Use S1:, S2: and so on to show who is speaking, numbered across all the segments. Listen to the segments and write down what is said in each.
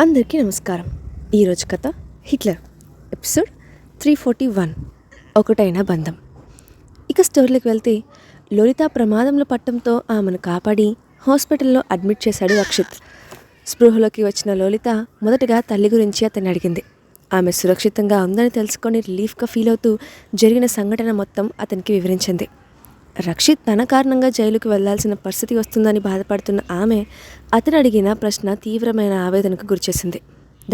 S1: అందరికీ నమస్కారం. ఈరోజు కథ హిట్లర్ ఎపిసోడ్ 341 ఒకటైన బంధం. ఇక స్టోరీలోకి వెళ్తే లలిత ప్రమాదంలో పట్టడంతో ఆమెను కాపాడి హాస్పిటల్లో అడ్మిట్ చేశాడు రక్షిత్. స్పృహలోకి వచ్చిన లలిత మొదటగా తల్లి గురించి అతన్ని అడిగింది. ఆమె సురక్షితంగా ఉందని తెలుసుకొని రిలీఫ్గా ఫీల్ అవుతూ జరిగిన సంఘటన మొత్తం అతనికి వివరించింది. రక్షిత్ తన కారణంగా జైలుకు వెళ్లాల్సిన పరిస్థితి వస్తుందని బాధపడుతున్న ఆమె అతను అడిగిన ప్రశ్న తీవ్రమైన ఆవేదనకు గురిచేసింది.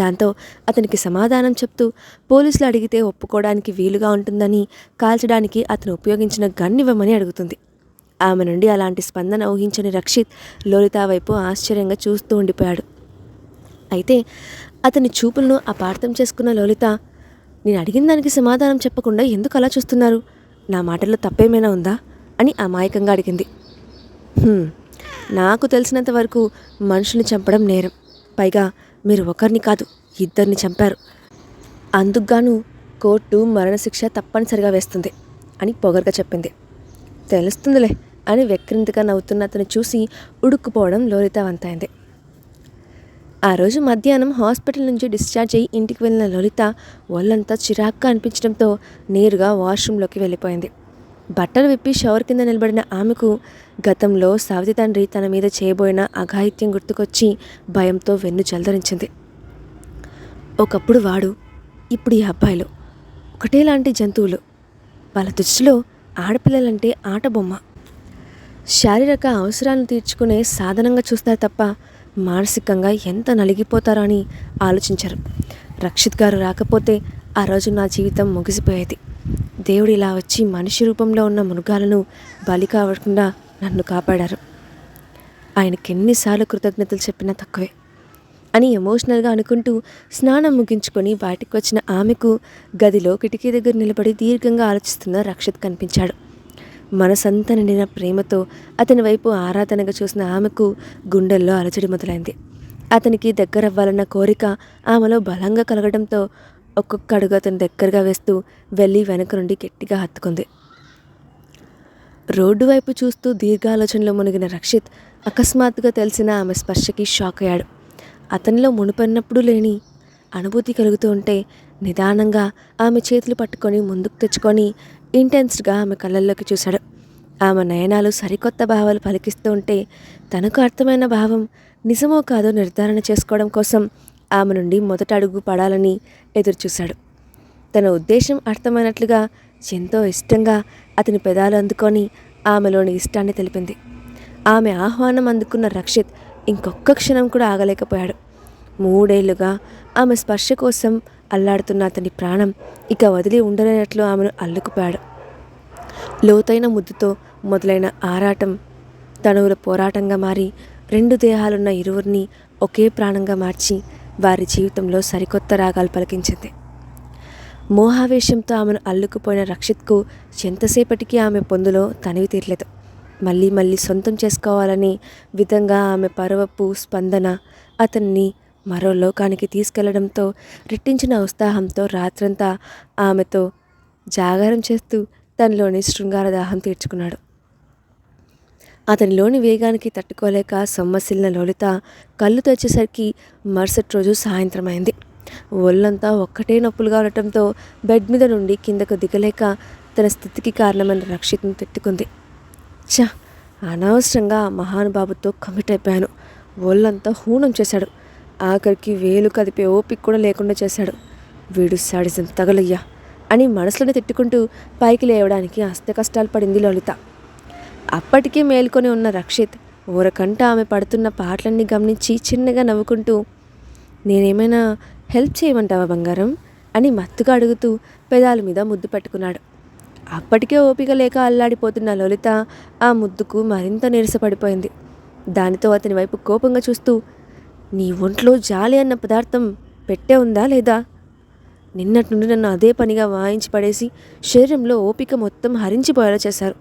S1: దాంతో అతనికి సమాధానం చెప్తూ పోలీసులు అడిగితే ఒప్పుకోవడానికి వీలుగా ఉంటుందని కాల్చడానికి అతను ఉపయోగించిన గన్ ఇవ్వమని అడుగుతుంది. ఆమె నుండి అలాంటి స్పందన ఊహించని రక్షిత్ లలిత వైపు ఆశ్చర్యంగా చూస్తూ ఉండిపోయాడు. అయితే అతని చూపులను అపార్థం చేసుకున్న లలిత, నేను అడిగిన దానికి సమాధానం చెప్పకుండా ఎందుకు అలా చూస్తున్నారు? నా మాటల్లో తప్పేమైనా ఉందా అని అమాయకంగా అడిగింది. నాకు తెలిసినంత వరకు మనుషుల్ని చంపడం నేరం. పైగా మీరు ఒకరిని కాదు, ఇద్దరిని చంపారు. అందుకుగాను కోర్టు మరణశిక్ష తప్పనిసరిగా వేస్తుంది అని పొగరుగా చెప్పింది. తెలుస్తుందిలే అని వెక్రింతగా నవ్వుతున్న అతను చూసి ఉడుక్కుపోవడం లలిత వంతైంది. ఆ రోజు మధ్యాహ్నం హాస్పిటల్ నుంచి డిశ్చార్జ్ అయ్యి ఇంటికి వెళ్ళిన లలిత ఒళ్ళంతా చిరాగ్గా అనిపించడంతో నేరుగా వాష్రూమ్లోకి వెళ్ళిపోయింది. బట్టలు విప్పి షవర్ కింద నిలబడిన ఆమెకు గతంలో సవతి తండ్రి తన మీద చేయబోయిన అఘాయిత్యం గుర్తుకొచ్చి భయంతో వెన్ను జలధరించింది. ఒకప్పుడు వాడు, ఇప్పుడు ఈ అబ్బాయిలు ఒకటేలాంటి జంతువులు. వాళ్ళ దృష్టిలో ఆడపిల్లలంటే ఆట బొమ్మ. శారీరక అవసరాలను తీర్చుకునే సాధనంగా చూస్తారు తప్ప మానసికంగా ఎంత నలిగిపోతారో అని ఆలోచించరు. రక్షిత్ గారు రాకపోతే ఆ రోజు నా జీవితం ముగిసిపోయేది. దేవుడు ఇలా వచ్చి మనిషి రూపంలో ఉన్న మృగాలను బలి కావకుండా నన్ను కాపాడారు. ఆయనకి ఎన్నిసార్లు కృతజ్ఞతలు చెప్పినా తక్కువే అని ఎమోషనల్గా అనుకుంటూ స్నానం ముగించుకొని బయటకు వచ్చిన ఆమెకు గదిలో కిటికీ దగ్గర నిలబడి దీర్ఘంగా ఆలోచిస్తున్న రక్షిత్ కనిపించాడు. మనసంతా నిండిన ప్రేమతో అతని వైపు ఆరాధనగా చూసిన ఆమెకు గుండెల్లో అలజడి మొదలైంది. అతనికి దగ్గరవ్వాలన్న కోరిక ఆమెలో బలంగా కలగడంతో ఒక్కొక్క అడుగు అతను దగ్గరగా వేస్తూ వెళ్ళి వెనక నుండి గట్టిగా హత్తుకుంది. రోడ్డు వైపు చూస్తూ దీర్ఘాలోచనలో మునిగిన రక్షిత్ అకస్మాత్తుగా తెలిసిన ఆమె స్పర్శకి షాక్ అయ్యాడు. అతనిలో మునుపన్నప్పుడు లేని అనుభూతి కలుగుతూ ఉంటే నిదానంగా ఆమె చేతులు పట్టుకొని ముందుకు తెచ్చుకొని ఇంటెన్స్గా ఆమె కళ్ళల్లోకి చూశాడు. ఆమె నయనాలు సరికొత్త భావాలు పలికిస్తూ ఉంటే తనకు అర్థమైన భావం నిజమో కాదో నిర్ధారణ చేసుకోవడం కోసం ఆమె నుండి మొదట అడుగు పడాలని ఎదురుచూశాడు. తన ఉద్దేశం అర్థమైనట్లుగా ఎంతో ఇష్టంగా అతని పెదాలు అందుకొని ఆమెలోని ఇష్టాన్ని తెలిపింది. ఆమె ఆహ్వానం అందుకున్న రక్షిత్ ఇంకొక్క క్షణం కూడా ఆగలేకపోయాడు. 3 ఏళ్లుగా ఆమె స్పర్శ కోసం అల్లాడుతున్న అతని ప్రాణం ఇక వదిలి ఉండలేనట్లు ఆమెను అల్లుకుపోయాడు. లోతైన ముద్దుతో మొదలైన ఆరాటం తనువుల పోరాటంగా మారి 2 దేహాలున్న ఇరువురిని ఒకే ప్రాణంగా మార్చి వారి జీవితంలో సరికొత్త రాగాలు పలికించింది. మోహావేశంతో ఆమెను అల్లుకుపోయిన రక్షిత్కు ఎంతసేపటికి ఆమె పొందులో తనివి తీరలేదు. మళ్ళీ మళ్ళీ సొంతం చేసుకోవాలని విధంగా ఆమె పరవపు స్పందన అతన్ని మరో లోకానికి తీసుకెళ్లడంతో రెట్టించిన ఉత్సాహంతో రాత్రంతా ఆమెతో జాగారం చేస్తూ తనలోని శృంగార దాహం తీర్చుకున్నాడు. అతనిలోని వేగానికి తట్టుకోలేక సొమ్మసిల్లిన లలిత కళ్ళు తెచ్చేసరికి మరుసటి రోజు సాయంత్రం అయింది. ఒళ్ళంతా ఒక్కటే నొప్పులుగా ఉండటంతో బెడ్ మీద నుండి కిందకు దిగలేక తన స్థితికి కారణమైన రక్షిత్ను తిట్టుకుంది. అనవసరంగా మహానుబాబుతో కమిట్ అయిపోయాను. ఒళ్ళంతా హూనం చేశాడు. ఆఖరికి వేలు కదిపే ఓపిక కూడా లేకుండా చేశాడు. వీడు సాడిజం తగలయ్యా అని మనసులోనే తిట్టుకుంటూ పైకి లేవడానికి అస్త కష్టాలు పడింది లలిత. అప్పటికే మేల్కొని ఉన్న రక్షిత్ ఊరకంట ఆమె పడుతున్న పాటలన్నీ గమనించి చిన్నగా నవ్వుకుంటూ, నేనేమైనా హెల్ప్ చేయమంటావా బంగారం అని మత్తుగా అడుగుతూ పెదాల మీద ముద్దు పెట్టుకున్నాడు. అప్పటికే ఓపిక లేక అల్లాడిపోతున్న లలిత ఆ ముద్దుకు మరింత నీరసపడిపోయింది. దానితో అతని వైపు కోపంగా చూస్తూ, నీ ఒంట్లో జాలి అన్న పదార్థం పెట్టే ఉందా లేదా? నిన్నటి నుండి నన్ను అదే పనిగా వాయించి పడేసి శరీరంలో ఓపిక మొత్తం హరించిపోయేలా చేశారు.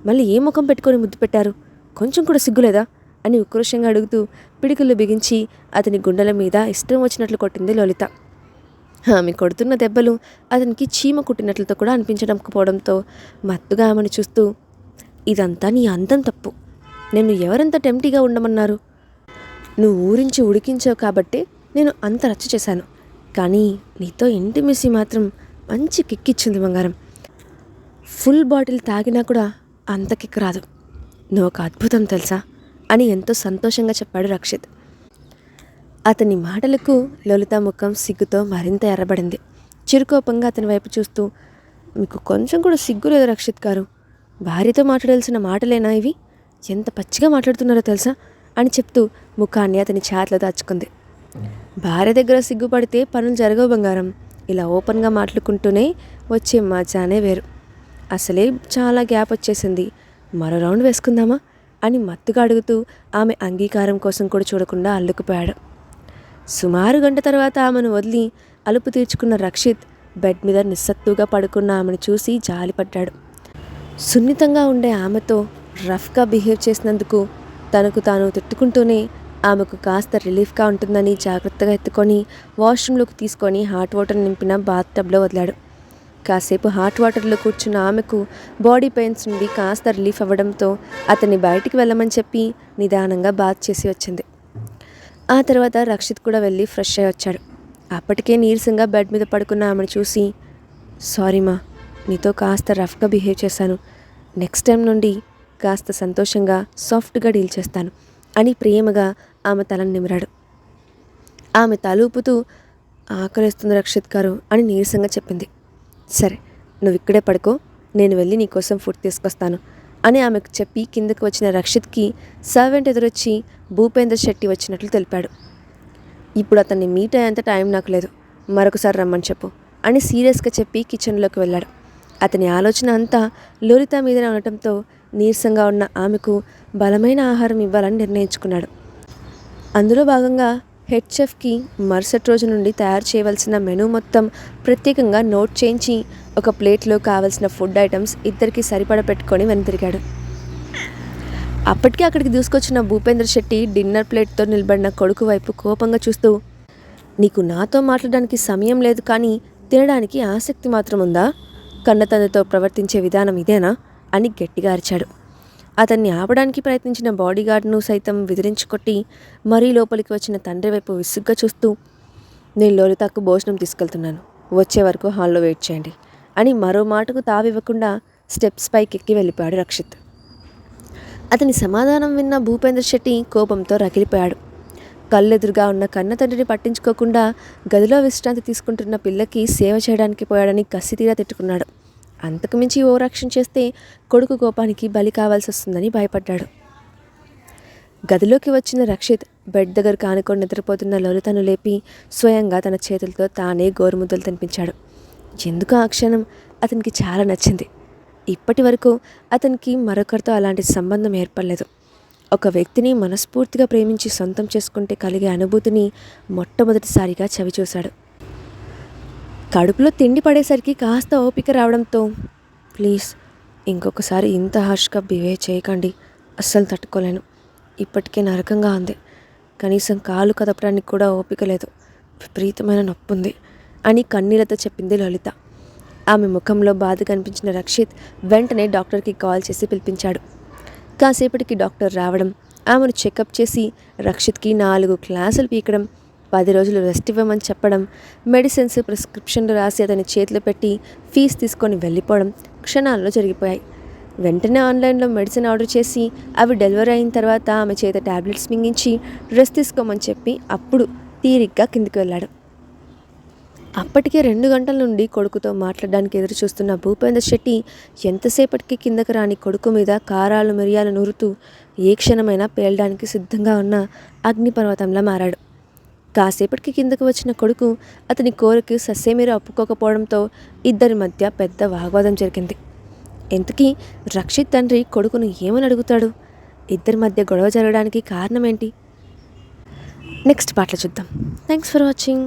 S1: మళ్ళీ ఏ ముఖం పెట్టుకొని ముద్దు పెట్టారు? కొంచెం కూడా సిగ్గులేదా అని ఉక్రోషంగా అడుగుతూ పిడికిళ్ళు బిగించి అతని గుండెల మీద ఇష్టం వచ్చినట్లు కొట్టింది లలిత. ఆమె కొడుతున్న దెబ్బలు అతనికి చీమ కుట్టినట్లతో కూడా అనిపించకపోవడంతో మత్తుగా ఆమెను చూస్తూ, ఇదంతా నీ అందం తప్పు. నిన్ను ఎవరంత టెంప్టీగా ఉండమన్నారు? నువ్వు ఊరించి ఉడికించావు కాబట్టి నేను అంత రచ్చ చేశాను, కానీ నీతో ఇంటిమెసీ మాత్రం మంచి కిక్కిచ్చింది బంగారం. ఫుల్ బాటిల్ తాగినా కూడా అంత కిక్ రాదు. నువ్వు ఒక అద్భుతం తెలుసా అని ఎంతో సంతోషంగా చెప్పాడు రక్షిత్. అతని మాటలకు లలిత ముఖం సిగ్గుతో మరింత ఎర్రబడింది. చిరుకోపంగా అతని వైపు చూస్తూ, మీకు కొంచెం కూడా సిగ్గు లేదు రక్షిత్ గారు. భార్యతో మాట్లాడాల్సిన మాటలేనా ఇవి? ఎంత పచ్చిగా మాట్లాడుతున్నారో తెలుసా అని చెప్తూ ముఖాన్ని అతని ఛాతీలో దాచుకుంది. భార్య దగ్గర సిగ్గుపడితే పనులు జరగవు బంగారం. ఇలా ఓపెన్గా మాట్లాడుకుంటూనే వచ్చే మజానే వేరు. అసలే చాలా గ్యాప్ వచ్చేసింది, మరో రౌండ్ వేసుకుందామా అని మత్తుగా అడుగుతూ ఆమె అంగీకారం కోసం కూడా చూడకుండా అల్లుకుపోయాడు. సుమారు గంట తర్వాత ఆమెను వదిలి అలుపు తీర్చుకున్న రక్షిత్ బెడ్ మీద నిస్సత్తుగా పడుకున్న ఆమెను చూసి జాలిపడ్డాడు. సున్నితంగా ఉండే ఆమెతో రఫ్గా బిహేవ్ చేసినందుకు తనకు తాను తిట్టుకుంటూనే ఆమెకు కాస్త రిలీఫ్గా ఉంటుందని జాగ్రత్తగా ఎత్తుకొని వాష్రూమ్లోకి తీసుకొని హాట్ వాటర్ నింపిన బాత్ టబ్లో వదిలాడు. కాసేపు హాట్ వాటర్లో కూర్చున్న ఆమెకు బాడీ పెయిన్స్ నుండి కాస్త రిలీఫ్ అవ్వడంతో అతన్ని బయటికి వెళ్ళమని చెప్పి నిదానంగా బాత్ చేసి వచ్చింది. ఆ తర్వాత రక్షిత్ కూడా వెళ్ళి ఫ్రెష్ అయ్యి వచ్చాడు. అప్పటికే నీరసంగా బెడ్ మీద పడుకున్న ఆమెను చూసి, సారీ మా, నీతో కాస్త రఫ్గా బిహేవ్ చేశాను. నెక్స్ట్ టైం నుండి కాస్త సంతోషంగా సాఫ్ట్గా డీల్ చేస్తాను అని ప్రేమగా ఆమె తలను నిమిరాడు. ఆమె తలూపుతూ, ఆకలిస్తుంది రక్షిత్ గారు అని నీరసంగా చెప్పింది. సరే, నువ్వు ఇక్కడే పడుకో, నేను వెళ్ళి నీకోసం ఫుడ్ తీసుకొస్తాను అని ఆమెకు చెప్పి కిందకు వచ్చిన రక్షిత్కి సర్వెంట్ ఎదురొచ్చి భూపేందర్ శెట్టి వచ్చినట్లు తెలిపాడు. ఇప్పుడు అతన్ని మీట్ అయ్యేంత టైం నాకు లేదు, మరొకసారి రమ్మని చెప్పు అని సీరియస్గా చెప్పి కిచెన్లోకి వెళ్ళాడు. అతని ఆలోచన అంతా లలిత మీదనే ఉండటంతో నీరసంగా ఉన్న ఆమెకు బలమైన ఆహారం ఇవ్వాలని నిర్ణయించుకున్నాడు. అందులో భాగంగా హెడ్ చెఫ్కి మరుసటి రోజు నుండి తయారు చేయవలసిన మెనూ మొత్తం ప్రత్యేకంగా నోట్ చేయించి ఒక ప్లేట్లో కావలసిన ఫుడ్ ఐటమ్స్ ఇద్దరికి సరిపడా పెట్టుకొని వెనుతిరిగాడు. అప్పటికే అక్కడికి దూసుకొచ్చిన భూపేందర్ శెట్టి డిన్నర్ ప్లేట్తో నిలబడిన కొడుకు వైపు కోపంగా చూస్తూ, నీకు నాతో మాట్లాడడానికి సమయం లేదు కానీ తినడానికి ఆసక్తి మాత్రం ఉందా? కన్నతండ్రితో ప్రవర్తించే విధానం ఇదేనా అని గట్టిగా అరిచాడు. అతన్ని ఆపడానికి ప్రయత్నించిన బాడీగార్డ్ను సైతం విదిరించుకొట్టి మరీ లోపలికి వచ్చిన తండ్రి వైపు విసుగ్గా చూస్తూ, నేను లలితకు భోజనం తీసుకెళ్తున్నాను, వచ్చే వరకు హాల్లో వెయిట్ చేయండి అని మరో మాటకు తావివ్వకుండా స్టెప్స్ పైకి ఎక్కి వెళ్ళిపోయాడు రక్షిత్. అతని సమాధానం విన్న భూపేందర్ శెట్టి కోపంతో రగిలిపోయాడు. కళ్ళెదురుగా ఉన్న కన్న తండ్రిని పట్టించుకోకుండా గదిలో విశ్రాంతి తీసుకుంటున్న పిల్లకి సేవ చేయడానికి పోయాడని కసితీరా తిట్టుకున్నాడు. అంతకుమించి ఓవరాక్షన్ చేస్తే కొడుకు కోపానికి బలి కావాల్సి వస్తుందని భయపడ్డాడు. గదిలోకి వచ్చిన రక్షిత్ బెడ్ దగ్గర కానుకొని నిద్రపోతున్న లలితను లేపి స్వయంగా తన చేతులతో తానే గోరుముద్దలు తినిపించాడు. ఎందుకు ఆ క్షణం అతనికి చాలా నచ్చింది. ఇప్పటి వరకు అతనికి మరొకరితో అలాంటి సంబంధం ఏర్పడలేదు. ఒక వ్యక్తిని మనస్ఫూర్తిగా ప్రేమించి సొంతం చేసుకుంటే కలిగే అనుభూతిని మొట్టమొదటిసారిగా చవిచూశాడు. కడుపులో తిండి పడేసరికి కాస్త ఓపిక రావడంతో, ప్లీజ్ ఇంకొకసారి ఇంత హార్ష్గా బిహేవ్ చేయకండి, అస్సలు తట్టుకోలేను, ఇప్పటికే నరకంగా ఉంది, కనీసం కాలు కదపడానికి కూడా ఓపిక లేదు, విపరీతమైన నొప్పి ఉంది అని కన్నీళ్లతో చెప్పింది లలిత. ఆమె ముఖంలో బాధ కనిపించిన రక్షిత్ వెంటనే డాక్టర్కి కాల్ చేసి పిలిపించాడు. కాసేపటికి డాక్టర్ రావడం, ఆమెను చెకప్ చేసి రక్షిత్కి 4 క్లాసులు పీకడం, 10 రోజులు రెస్ట్ ఇవ్వమని చెప్పడం, మెడిసిన్స్ ప్రిస్క్రిప్షన్లు రాసి అతని చేతిలో పెట్టి ఫీజు తీసుకొని వెళ్ళిపోవడం క్షణాల్లో జరిగిపోయాయి. వెంటనే ఆన్లైన్లో మెడిసిన్ ఆర్డర్ చేసి అవి డెలివరీ అయిన తర్వాత ఆమె చేత ట్యాబ్లెట్స్ మింగించి రెస్ట్ తీసుకోమని చెప్పి అప్పుడు తీరిగ్గా కిందికి వెళ్ళాడు. అప్పటికే 2 గంటల నుండి కొడుకుతో మాట్లాడడానికి ఎదురు చూస్తున్న భూపేందర్ శెట్టి ఎంతసేపటికి కిందకు రాని కొడుకు మీద కారాలు మిరియాలు నూరుతూ ఏ క్షణమైనా పేలడానికి సిద్ధంగా ఉన్న అగ్నిపర్వతంలా మారాడు. కాసేపటికి కిందకు వచ్చిన కొడుకు అతని కోరిక ససేమిరా ఒప్పుకోకపోవడంతో ఇద్దరి మధ్య పెద్ద వాగ్వాదం జరిగింది. ఇంతకీ రక్షిత్ తండ్రి కొడుకును ఏమని అడుగుతాడు? ఇద్దరి మధ్య గొడవ జరగడానికి కారణం ఏంటి? నెక్స్ట్ పాటలో చూద్దాం. Thanks for watching.